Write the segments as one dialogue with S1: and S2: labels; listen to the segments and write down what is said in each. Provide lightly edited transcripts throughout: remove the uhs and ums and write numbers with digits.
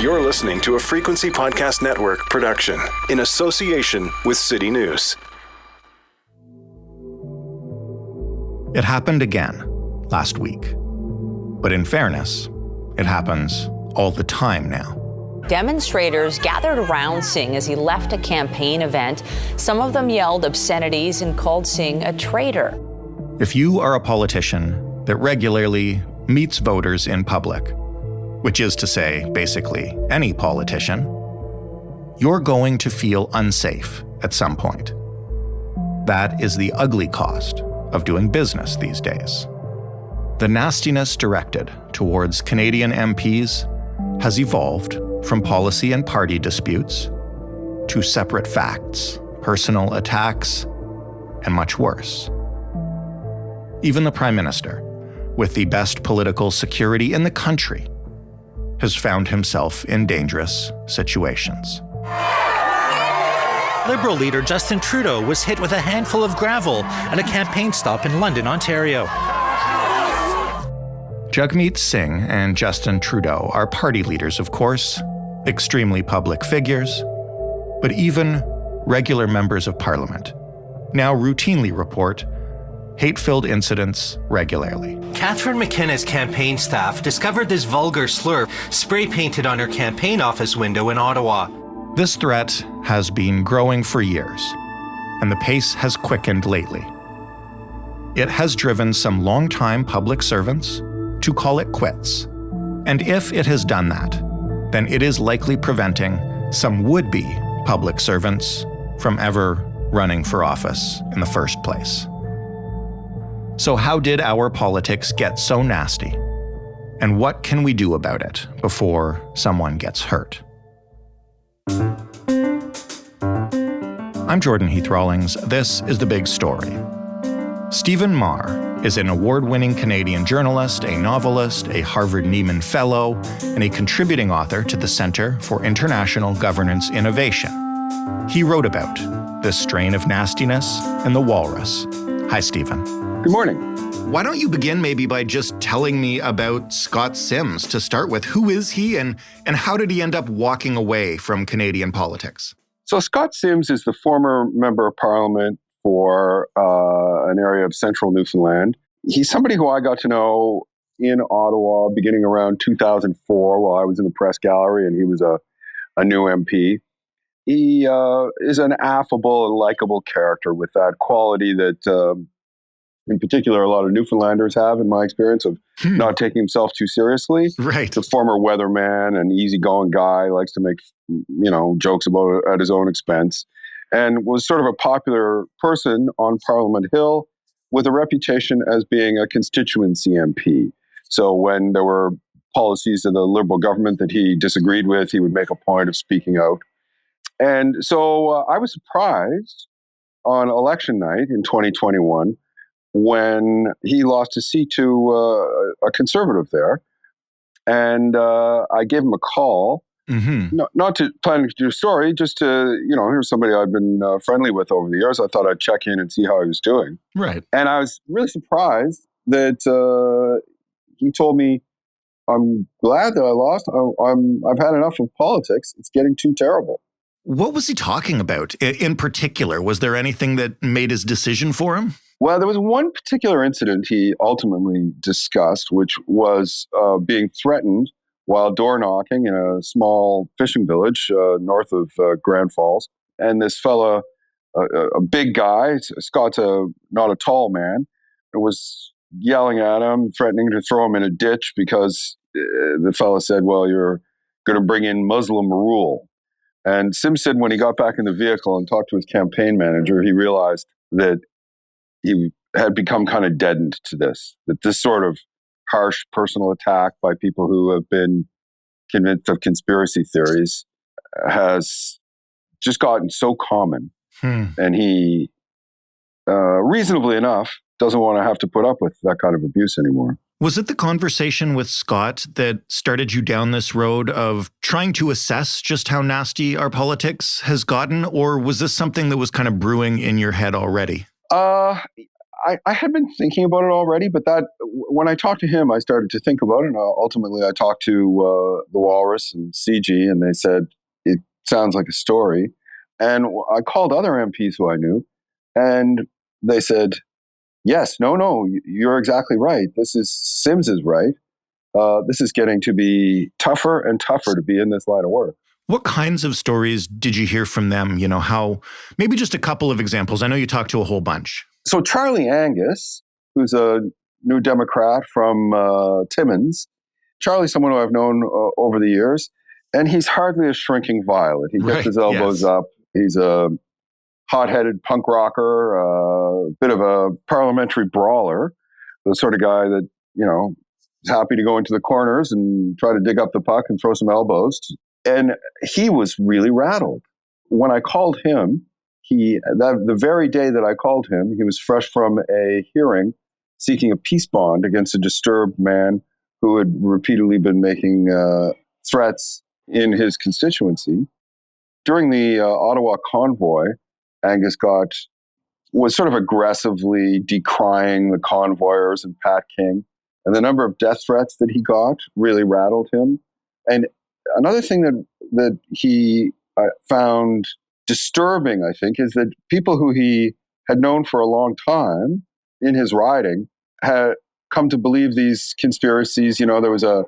S1: You're listening to a Frequency Podcast Network production in association with CityNews.
S2: It happened again last week. But in fairness, it happens all the time now.
S3: Demonstrators gathered around Singh as he left a campaign event. Some of them yelled obscenities and called Singh a traitor.
S2: If you are a politician that regularly meets voters in public, which is to say, basically any politician, you're going to feel unsafe at some point. That is the ugly cost of doing business these days. The nastiness directed towards Canadian MPs has evolved from policy and party disputes to separate facts, personal attacks, and much worse. Even the Prime Minister, with the best political security in the country, has found himself in dangerous situations.
S4: Liberal leader Justin Trudeau was hit with a handful of gravel at a campaign stop in London, Ontario.
S2: Jagmeet Singh and Justin Trudeau are party leaders, of course, extremely public figures, but even regular members of Parliament now routinely report hate-filled incidents regularly.
S4: Catherine McKenna's campaign staff discovered this vulgar slur spray-painted on her campaign office window in Ottawa.
S2: This threat has been growing for years, and the pace has quickened lately. It has driven some longtime public servants to call it quits. And if it has done that, then it is likely preventing some would-be public servants from ever running for office in the first place. So how did our politics get so nasty? And what can we do about it before someone gets hurt? I'm Jordan Heath-Rawlings. This is The Big Story. Stephen Maher is an award-winning Canadian journalist, a novelist, a Harvard Nieman Fellow, and a contributing author to the Centre for International Governance Innovation. He wrote about this strain of nastiness in The Walrus. Hi, Stephen.
S5: Good morning.
S2: Why don't you begin maybe by just telling me about Scott Simms to start with? Who is he and how did he end up walking away from Canadian politics?
S5: So Scott Simms is the former member of Parliament for an area of central Newfoundland. He's somebody who I got to know in Ottawa beginning around 2004 while I was in the press gallery and he was a new MP. He is an affable and likable character with that quality that in particular, a lot of Newfoundlanders have, in my experience, of not taking himself too seriously.
S2: Right.
S5: The former weatherman and easygoing guy, likes to make, jokes about it at his own expense, and was sort of a popular person on Parliament Hill with a reputation as being a constituency MP. So when there were policies of the Liberal government that he disagreed with, he would make a point of speaking out. And so I was surprised on election night in 2021 when he lost his seat to a Conservative there. And I gave him a call, not to plan to do a story, just to, here's somebody I've been friendly with over the years. I thought I'd check in and see how he was doing.
S2: Right.
S5: And I was really surprised that he told me, I'm glad that I lost. I've had enough of politics. It's getting too terrible.
S2: What was he talking about in particular? Was there anything that made his decision for him?
S5: Well, there was one particular incident he ultimately discussed, which was being threatened while door knocking in a small fishing village north of Grand Falls. And this fella, a big guy, Scott's not a tall man, was yelling at him, threatening to throw him in a ditch because the fella said, well, you're going to bring in Muslim rule. And Simms said when he got back in the vehicle and talked to his campaign manager, he realized that he had become kind of deadened to this, that this sort of harsh personal attack by people who have been convinced of conspiracy theories has just gotten so common. And he, reasonably enough, doesn't want to have to put up with that kind of abuse anymore.
S2: Was it the conversation with Scott that started you down this road of trying to assess just how nasty our politics has gotten? Or was this something that was kind of brewing in your head already?
S5: I had been thinking about it already, but that when I talked to him, I started to think about it. And ultimately, I talked to the Walrus and CG, and they said, it sounds like a story. And I called other MPs who I knew, and they said, yes, no, you're exactly right. Sims is right. This is getting to be tougher and tougher to be in this line of work.
S2: What kinds of stories did you hear from them? Maybe just a couple of examples. I know you talked to a whole bunch.
S5: So Charlie Angus, who's a New Democrat from Timmins, Charlie's someone who I've known over the years, and he's hardly a shrinking violet. He gets his elbows up. He's a hot-headed punk rocker, a bit of a parliamentary brawler, the sort of guy that, is happy to go into the corners and try to dig up the puck and throw some elbows. And he was really rattled. When I called him, the very day that I called him, he was fresh from a hearing seeking a peace bond against a disturbed man who had repeatedly been making threats in his constituency. During the Ottawa convoy, Angus was sort of aggressively decrying the convoyers and Pat King. And the number of death threats that he got really rattled him. And another thing that he found disturbing, I think, is that people who he had known for a long time in his riding had come to believe these conspiracies. There was a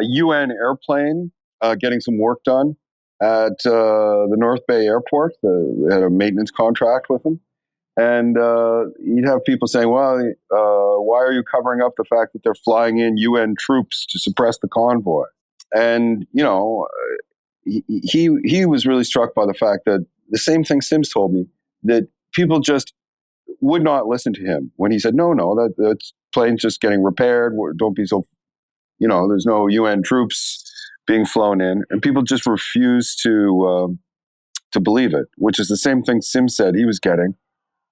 S5: UN airplane getting some work done at the North Bay Airport. They had a maintenance contract with him. And you'd have people saying, well, why are you covering up the fact that they're flying in UN troops to suppress the convoy? And, he was really struck by the fact that the same thing Sims told me, that people just would not listen to him when he said, no, that plane's just getting repaired. Don't be so, there's no UN troops being flown in. And people just refused to believe it, which is the same thing Sims said he was getting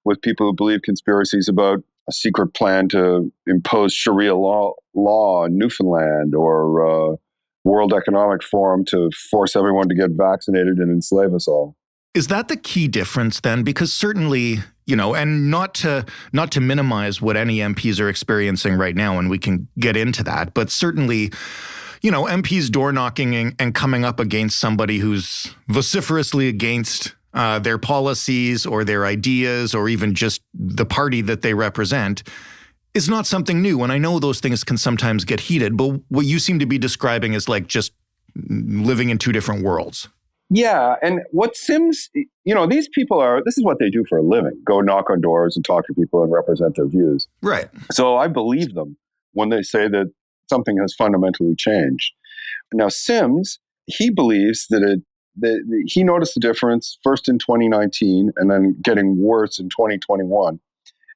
S5: with people who believe conspiracies about a secret plan to impose Sharia law in Newfoundland or World Economic Forum to force everyone to get vaccinated and enslave us all.
S2: Is that the key difference then? Because certainly, and not to minimize what any MPs are experiencing right now, and we can get into that, but certainly, MPs door knocking and coming up against somebody who's vociferously against their policies or their ideas or even just the party that they represent is not something new. And I know those things can sometimes get heated, but what you seem to be describing is like just living in two different worlds.
S5: Yeah. And what Sims, these people this is what they do for a living, go knock on doors and talk to people and represent their views.
S2: Right.
S5: So I believe them when they say that something has fundamentally changed. Now, Sims, he believes that he noticed the difference first in 2019 and then getting worse in 2021.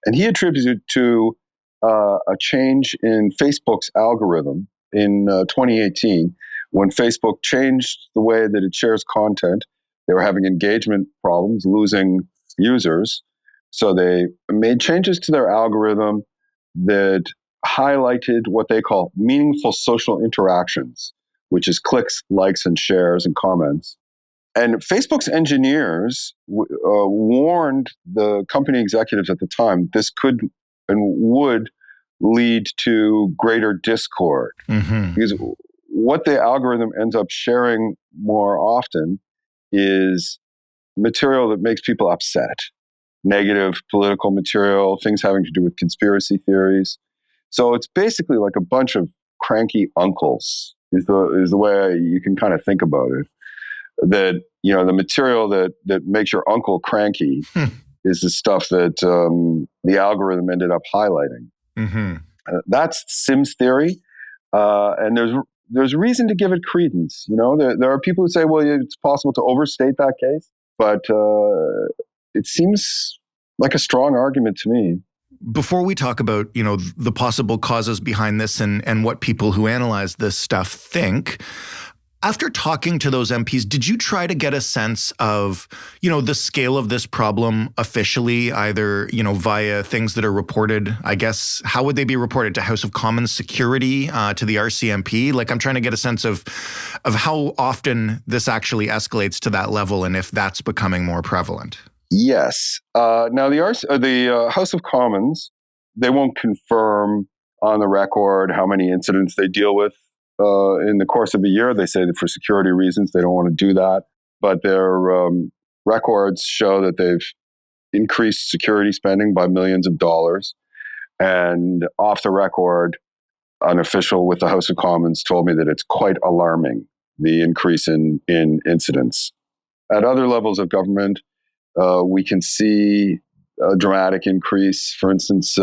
S5: And he attributes it to a change in Facebook's algorithm in 2018 when Facebook changed the way that it shares content. They were having engagement problems, losing users. So they made changes to their algorithm that highlighted what they call meaningful social interactions, which is clicks, likes, and shares and comments. And Facebook's engineers warned the company executives at the time this could and would lead to greater discord. Mm-hmm. Because what the algorithm ends up sharing more often is material that makes people upset. Negative political material, things having to do with conspiracy theories. So it's basically like a bunch of cranky uncles is the way you can kind of think about it. That, the material that makes your uncle cranky is the stuff that the algorithm ended up highlighting. Mm-hmm. That's Sims theory. And there's reason to give it credence. There are people who say, well, it's possible to overstate that case, but it seems like a strong argument to me.
S2: Before we talk about, the possible causes behind this and what people who analyze this stuff think, after talking to those MPs, did you try to get a sense of, the scale of this problem officially, either, via things that are reported? I guess, how would they be reported? To House of Commons Security, to the RCMP? Like, I'm trying to get a sense of how often this actually escalates to that level and if that's becoming more prevalent.
S5: Yes. Now, the House of Commons, they won't confirm on the record how many incidents they deal with in the course of a year. They say that for security reasons, they don't want to do that. But their records show that they've increased security spending by millions of dollars. And off the record, an official with the House of Commons told me that it's quite alarming, the increase in incidents. At other levels of government, we can see a dramatic increase. For instance,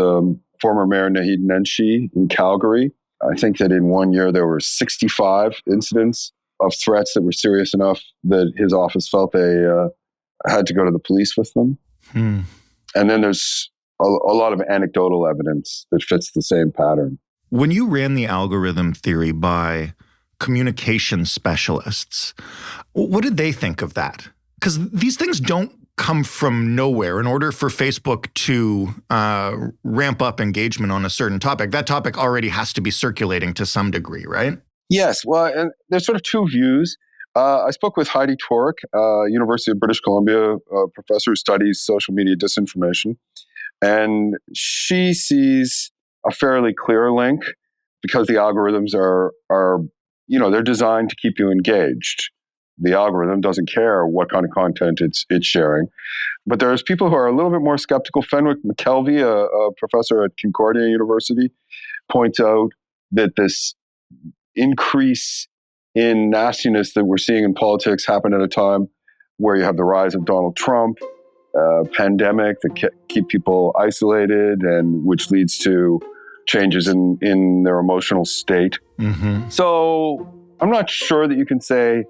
S5: former Mayor Naheed Nenshi in Calgary, I think that in 1 year there were 65 incidents of threats that were serious enough that his office felt they had to go to the police with them. And then there's a lot of anecdotal evidence that fits the same pattern.
S2: When you ran the algorithm theory by communication specialists, what did they think of that? Because these things don't come from nowhere. In order for Facebook to ramp up engagement on a certain topic, that topic already has to be circulating to some degree, right?
S5: Yes. Well, and there's sort of two views. I spoke with Heidi Torek, University of British Columbia professor who studies social media disinformation. And she sees a fairly clear link because the algorithms are they're designed to keep you engaged. The algorithm doesn't care what kind of content it's sharing. But there's people who are a little bit more skeptical. Fenwick McKelvey, a professor at Concordia University, points out that this increase in nastiness that we're seeing in politics happened at a time where you have the rise of Donald Trump, pandemic that keep people isolated, and which leads to changes in their emotional state. Mm-hmm. So I'm not sure that you can say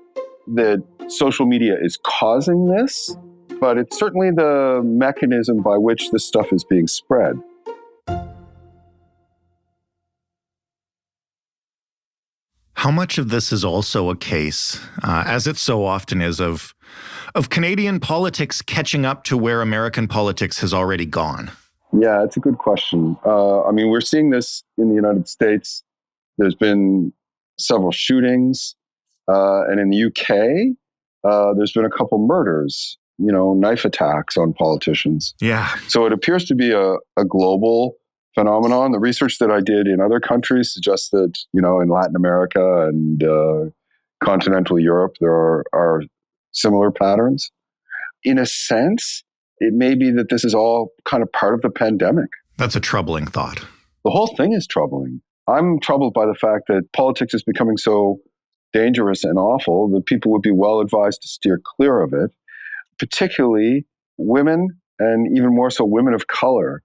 S5: that social media is causing this, but it's certainly the mechanism by which this stuff is being spread.
S2: How much of this is also a case, as it so often is, of Canadian politics catching up to where American politics has already gone?
S5: Yeah, it's a good question. We're seeing this in the United States. There's been several shootings, and in the UK, there's been a couple murders, knife attacks on politicians.
S2: Yeah.
S5: So it appears to be a global phenomenon. The research that I did in other countries suggests that, in Latin America and continental Europe, there are similar patterns. In a sense, it may be that this is all kind of part of the pandemic.
S2: That's a troubling thought.
S5: The whole thing is troubling. I'm troubled by the fact that politics is becoming so dangerous and awful that people would be well advised to steer clear of it, particularly women, and even more so women of color.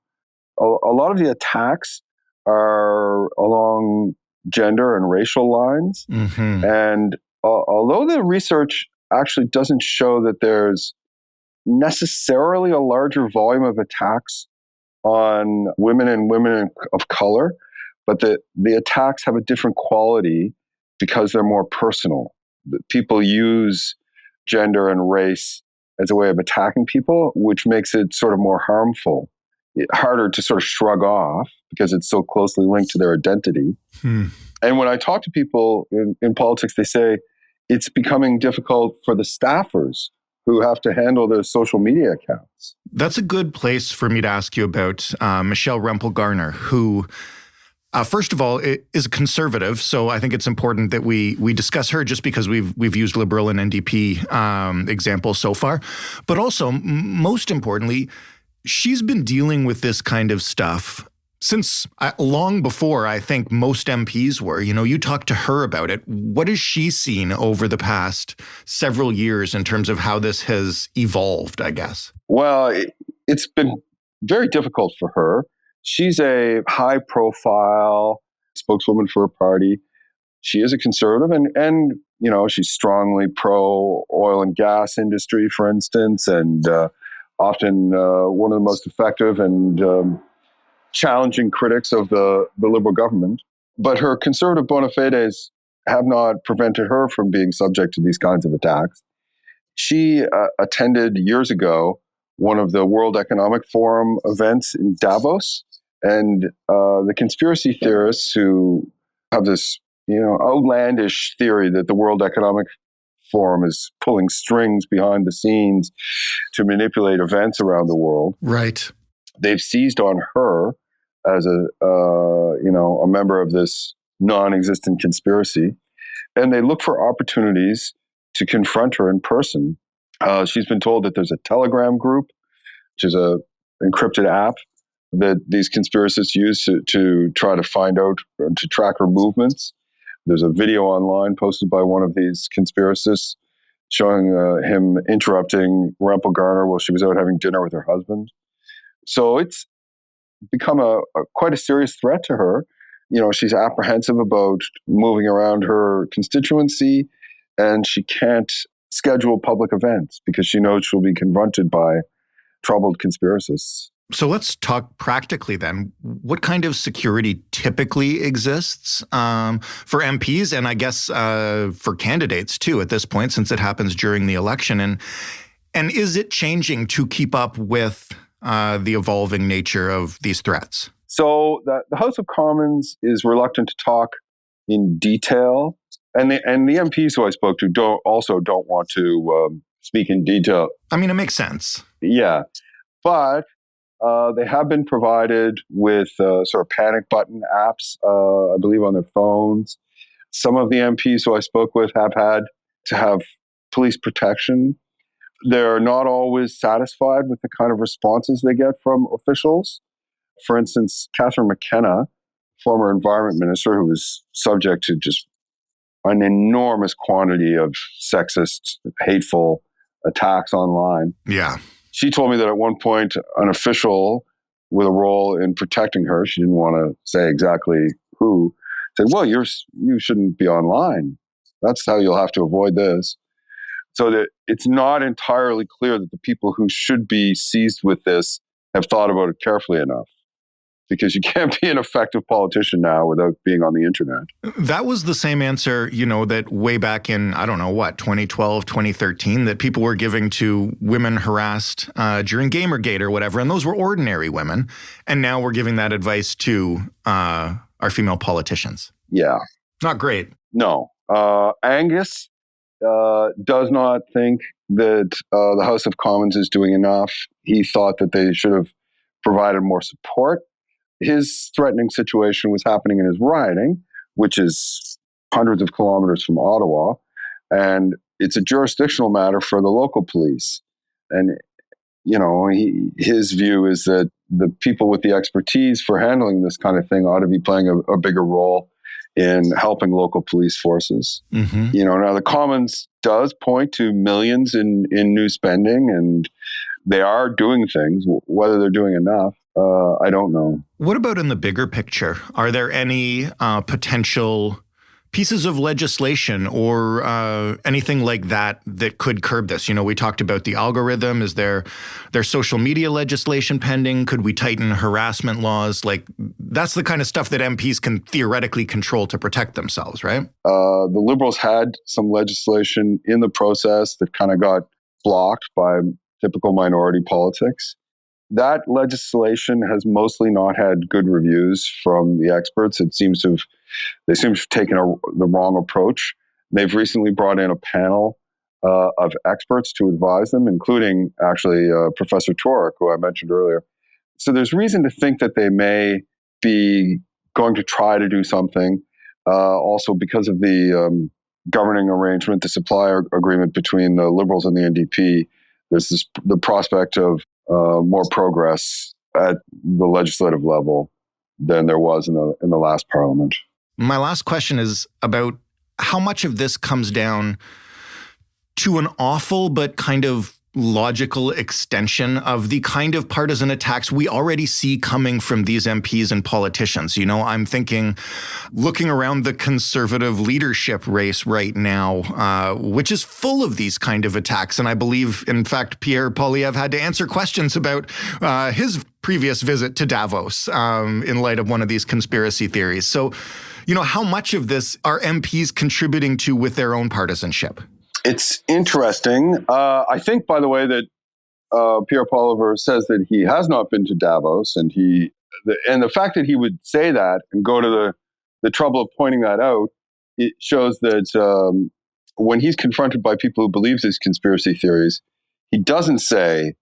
S5: A lot of the attacks are along gender and racial lines. Mm-hmm. And although the research actually doesn't show that there's necessarily a larger volume of attacks on women and women of color, but the attacks have a different quality because they're more personal. People use gender and race as a way of attacking people, which makes it sort of more harmful. Harder to sort of shrug off because it's so closely linked to their identity. And when I talk to people in politics, they say it's becoming difficult for the staffers who have to handle their social media accounts.
S2: That's a good place for me to ask you about Michelle Rempel Garner, who, first of all, is a conservative. So I think it's important that we discuss her just because we've used Liberal and NDP examples so far. But also, most importantly, she's been dealing with this kind of stuff since long before I think most MPs were. You talked to her about it. What has she seen over the past several years in terms of how this has evolved, I guess?
S5: Well, it's been very difficult for her. She's a high-profile spokeswoman for a party. She is a conservative, and she's strongly pro-oil and gas industry, for instance, and often one of the most effective and challenging critics of the Liberal government. But her conservative bona fides have not prevented her from being subject to these kinds of attacks. She attended years ago one of the World Economic Forum events in Davos, and the conspiracy theorists who have this outlandish theory that the World Economic forum is pulling strings behind the scenes to manipulate events around the world.
S2: Right.
S5: They've seized on her as a member of this non-existent conspiracy, and they look for opportunities to confront her in person. She's been told that there's a Telegram group, which is a encrypted app that these conspiracists use to try to find out, to track her movements. There's a video online posted by one of these conspiracists showing him interrupting Rempel while she was out having dinner with her husband. So it's become quite a serious threat to her. She's apprehensive about moving around her constituency, and she can't schedule public events because she knows she'll be confronted by troubled conspiracists.
S2: So let's talk practically then. What kind of security typically exists for MPs and I guess for candidates too at this point, since it happens during the election? And is it changing to keep up with the evolving nature of these threats?
S5: So the House of Commons is reluctant to talk in detail, and the MPs who I spoke to don't want to speak in detail.
S2: I mean, it makes sense.
S5: Yeah, but they have been provided with sort of panic button apps, I believe, on their phones. Some of the MPs who I spoke with have had to have police protection. They're not always satisfied with the kind of responses they get from officials. For instance, Catherine McKenna, former environment minister, who was subject to just an enormous quantity of sexist, hateful attacks online.
S2: Yeah.
S5: She told me that at one point, an official with a role in protecting her, she didn't want to say exactly who, said, well, you shouldn't be online. That's how you'll have to avoid this. So that it's not entirely clear that the people who should be seized with this have thought about it carefully enough. Because you can't be an effective politician now without being on the internet.
S2: That was the same answer, that way back in, 2012, 2013, that people were giving to women harassed during Gamergate or whatever. And those were ordinary women. And now we're giving that advice to our female politicians.
S5: Yeah.
S2: Not great.
S5: No. Angus does not think that the House of Commons is doing enough. He thought that they should have provided more support. His threatening situation was happening in his riding, which is hundreds of kilometers from Ottawa, and it's a jurisdictional matter for the local police. And, his view is that the people with the expertise for handling this kind of thing ought to be playing a bigger role in helping local police forces. Mm-hmm. Now the Commons does point to millions in new spending, and they are doing things. Whether they're doing enough, I don't know.
S2: What about in the bigger picture? Are there any potential pieces of legislation or anything like that could curb this? We talked about the algorithm. Is there social media legislation pending? Could we tighten harassment laws? Like, that's the kind of stuff that MPs can theoretically control to protect themselves, right?
S5: The Liberals had some legislation in the process that kind of got blocked by typical minority politics. That legislation has mostly not had good reviews from the experts. They seem to have taken the wrong approach. They've recently brought in a panel of experts to advise them, including actually Professor Torek, who I mentioned earlier. So there's reason to think that they may be going to try to do something. Also because of the governing arrangement, the supply agreement between the Liberals and the NDP, there's the prospect of more progress at the legislative level than there was in the last parliament.
S2: My last question is about how much of this comes down to an awful but kind of logical extension of the kind of partisan attacks we already see coming from these MPs and politicians. I'm thinking, looking around the Conservative leadership race right now, which is full of these kind of attacks. And I believe, in fact, Pierre Poilievre had to answer questions about his previous visit to Davos in light of one of these conspiracy theories. So, how much of this are MPs contributing to with their own partisanship?
S5: It's interesting. I think, by the way, that Pierre Poilievre says that he has not been to Davos, and the fact that he would say that and go to the trouble of pointing that out, it shows that when he's confronted by people who believe these conspiracy theories, he doesn't say,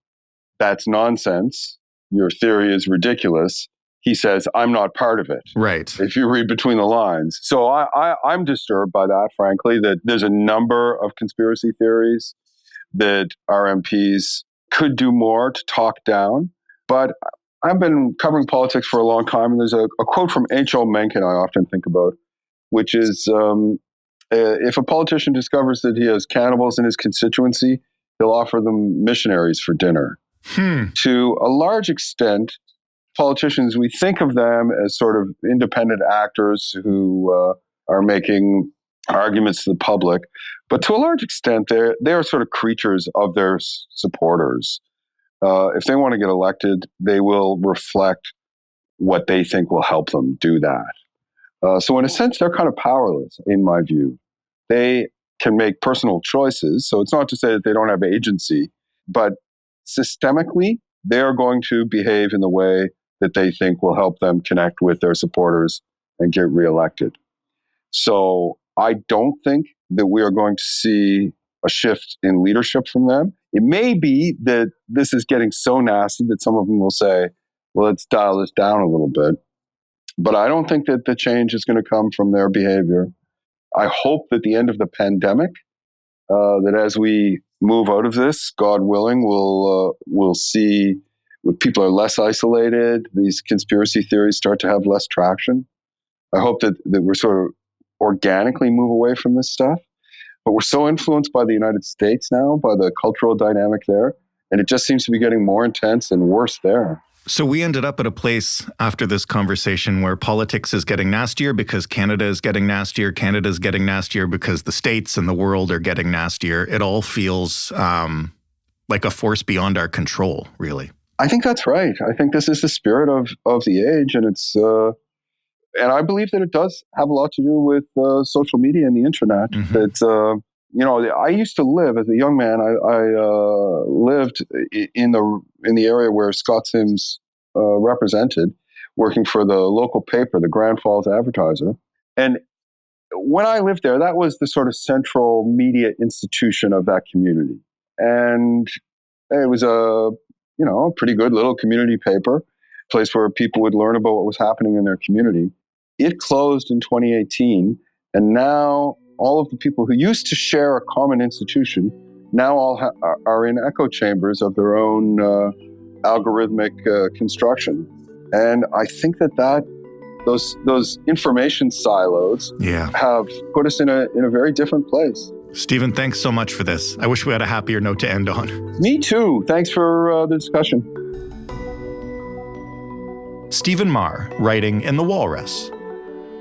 S5: that's nonsense, your theory is ridiculous. He says, I'm not part of it.
S2: Right.
S5: If you read between the lines. So I'm disturbed by that, frankly, that there's a number of conspiracy theories that our MPs could do more to talk down. But I've been covering politics for a long time, and there's a quote from H.L. Mencken I often think about, which is, if a politician discovers that he has cannibals in his constituency, he'll offer them missionaries for dinner. To a large extent, politicians, we think of them as sort of independent actors who are making arguments to the public. But to a large extent, they're sort of creatures of their supporters. If they want to get elected, they will reflect what they think will help them do that. So in a sense, they're kind of powerless, in my view. They can make personal choices. So it's not to say that they don't have agency, but systemically, they are going to behave in the way that they think will help them connect with their supporters and get reelected. So I don't think that we are going to see a shift in leadership from them. It may be that this is getting so nasty that some of them will say, well, let's dial this down a little bit. But I don't think that the change is going to come from their behavior. I hope that the end of the pandemic, that as we move out of this, God willing, we'll see people are less isolated. These conspiracy theories start to have less traction. I hope that we're sort of organically move away from this stuff. But we're so influenced by the United States now, by the cultural dynamic there, and it just seems to be getting more intense and worse there.
S2: So we ended up at a place after this conversation where politics is getting nastier because Canada is getting nastier. Canada is getting nastier because the states and the world are getting nastier. It all feels like a force beyond our control, really.
S5: I think that's right. I think this is the spirit of the age, and it's and I believe that it does have a lot to do with social media and the internet.
S2: Mm-hmm.
S5: That I used to live as a young man. I lived in the area where Scott Sims represented, working for the local paper, the Grand Falls Advertiser. And when I lived there, that was the sort of central media institution of that community, and it was a pretty good little community paper, place where people would learn about what was happening in their community. It closed in 2018, and now all of the people who used to share a common institution now all are in echo chambers of their own algorithmic construction. And I think that those information silos have put us in a very different place.
S2: Stephen, thanks so much for this. I wish we had a happier note to end on.
S5: Me too. Thanks for the discussion.
S2: Stephen Maher, writing in The Walrus.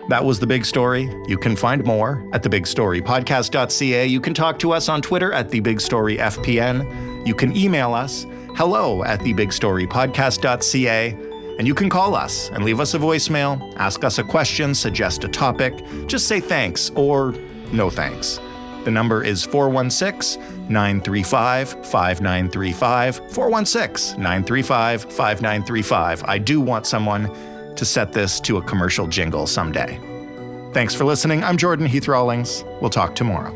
S2: That was The Big Story. You can find more at thebigstorypodcast.ca. You can talk to us on Twitter at thebigstoryfpn. You can email us, hello@thebigstorypodcast.ca. And you can call us and leave us a voicemail, ask us a question, suggest a topic, just say thanks or no thanks. The number is 416-935-5935, 416-935-5935. I do want someone to set this to a commercial jingle someday. Thanks for listening. I'm Jordan Heath Rawlings. We'll talk tomorrow.